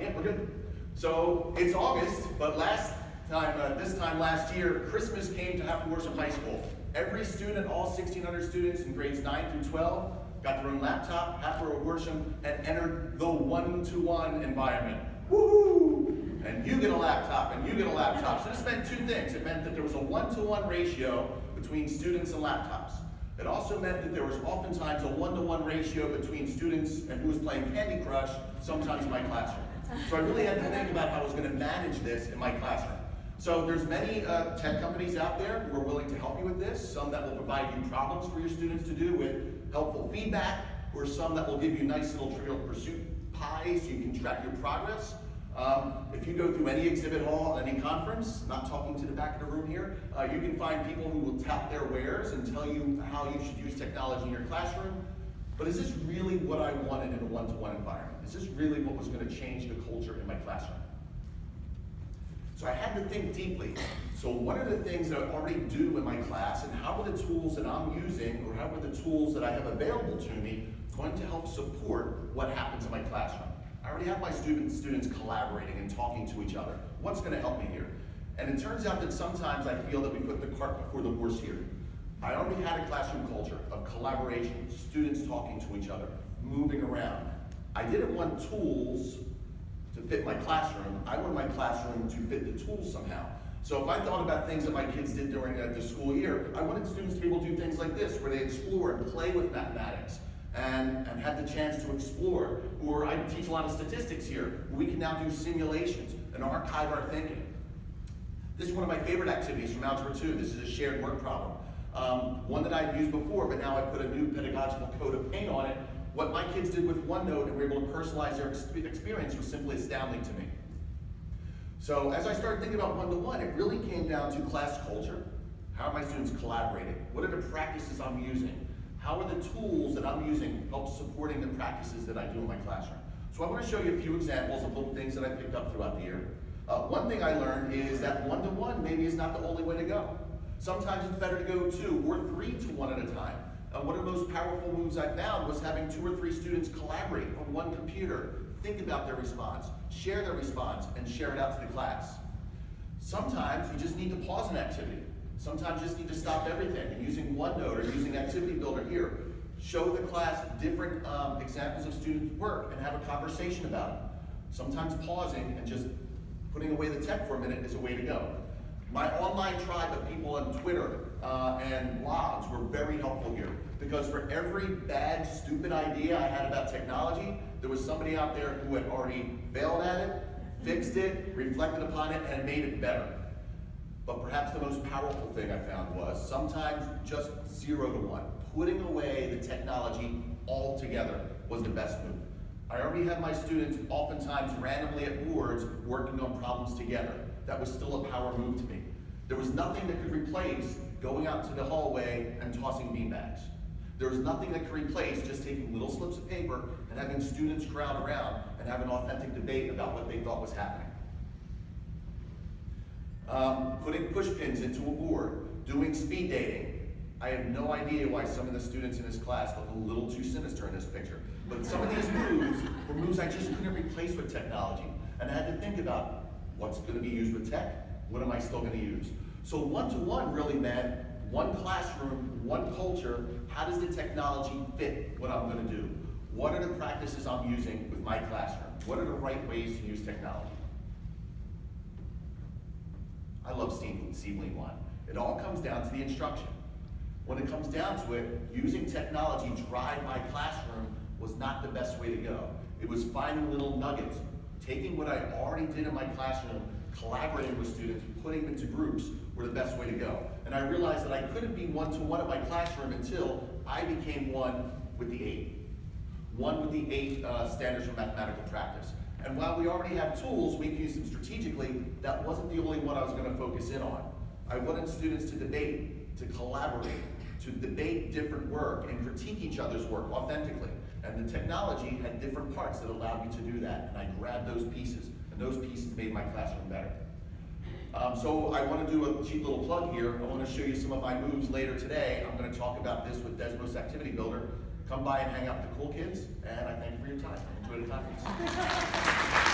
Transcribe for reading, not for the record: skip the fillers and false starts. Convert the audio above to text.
Yeah, we're good. So it's August, but this time last year, Christmas came to Harrisburg Worship High School. Every student, all 1,600 students in grades 9 through 12, got their own laptop, Harrisburg Worship, and entered the one-to-one environment. Woohoo! And you get a laptop, and you get a laptop. So this meant two things. It meant that there was a one-to-one ratio between students and laptops. It also meant that there was oftentimes a one-to-one ratio between students and who was playing Candy Crush, sometimes in my classroom. So I really had to think about how I was going to manage this in my classroom. So there's many tech companies out there who are willing to help you with this, some that will provide you problems for your students to do with helpful feedback, or some that will give you nice little Trivial Pursuit pies so you can track your progress. If you go through any exhibit hall, any conference, not talking to the back of the room here, you can find people who will tout their wares and tell you how you should use technology in your classroom. But is this really what I wanted in a one-to-one environment? Is this really what was going to change the culture in my classroom? So I had to think deeply. So what are the things that I already do in my class, and how are the tools that I'm using, or how are the tools that I have available to me going to help support what happens in my classroom? I already have my students collaborating and talking to each other. What's going to help me here? And it turns out that sometimes I feel that we put the cart before the horse here. I already had a classroom culture of collaboration, students talking to each other, moving around. I didn't want tools to fit my classroom. I wanted my classroom to fit the tools somehow. So if I thought about things that my kids did during the school year, I wanted students to be able to do things like this, where they explore and play with mathematics, and had the chance to explore. Or I teach a lot of statistics here. We can now do simulations and archive our thinking. This is one of my favorite activities from Algebra 2. This is a shared work problem. One that I've used before, but now I put a new pedagogical coat of paint on it. What my kids did with OneNote and were able to personalize their experience was simply astounding to me. So as I started thinking about one-to-one, it really came down to class culture. How are my students collaborating? What are the practices I'm using? How are the tools that I'm using help supporting the practices that I do in my classroom? So I want to show you a few examples of little things that I picked up throughout the year. One thing I learned is that one-to-one maybe is not the only way to go. Sometimes it's better to go 2 or 3 to 1 at a time. One of the most powerful moves I found was having 2 or 3 students collaborate on one computer, think about their response, share their response, and share it out to the class. Sometimes you just need to pause an activity. Sometimes you just need to stop everything, and using OneNote or using Activity Builder here, show the class different examples of students' work and have a conversation about it. Sometimes pausing and just putting away the tech for a minute is a way to go. My online tribe of people on Twitter and blogs were very helpful here, because for every bad, stupid idea I had about technology, there was somebody out there who had already failed at it, fixed it, reflected upon it, and made it better. But perhaps the most powerful thing I found was sometimes just 0 to 1. Putting away the technology altogether was the best move. I already had my students oftentimes randomly at boards working on problems together. That was still a power move to me. There was nothing that could replace going out to the hallway and tossing beanbags. There was nothing that could replace just taking little slips of paper and having students crowd around and have an authentic debate about what they thought was happening. Putting push pins into a board, doing speed dating. I have no idea why some of the students in this class look a little too sinister in this picture. But some of these moves were moves I just couldn't replace with technology. And I had to think about what's going to be used with tech, what am I still going to use? So one-to-one really meant one classroom, one culture. How does the technology fit what I'm going to do? What are the practices I'm using with my classroom? What are the right ways to use technology? I love Steve Lean 1. It all comes down to the instruction. When it comes down to it, using technology to drive my classroom was not the best way to go. It was finding little nuggets, taking what I already did in my classroom, collaborating with students, putting them into groups were the best way to go. And I realized that I couldn't be one-to-one in my classroom until I became one with the 8. One with the 8 standards for mathematical practice. And while we already have tools, we can use them strategically, that wasn't the only one I was going to focus in on. I wanted students to debate, to collaborate, to debate different work and critique each other's work authentically. And the technology had different parts that allowed me to do that. And I grabbed those pieces, and those pieces made my classroom better. So I want to do a cheap little plug here. I want to show you some of my moves later today. I'm going to talk about this with Desmos Activity Builder. Come by and hang out with the cool kids, and I thank you for your time. Enjoy the conference.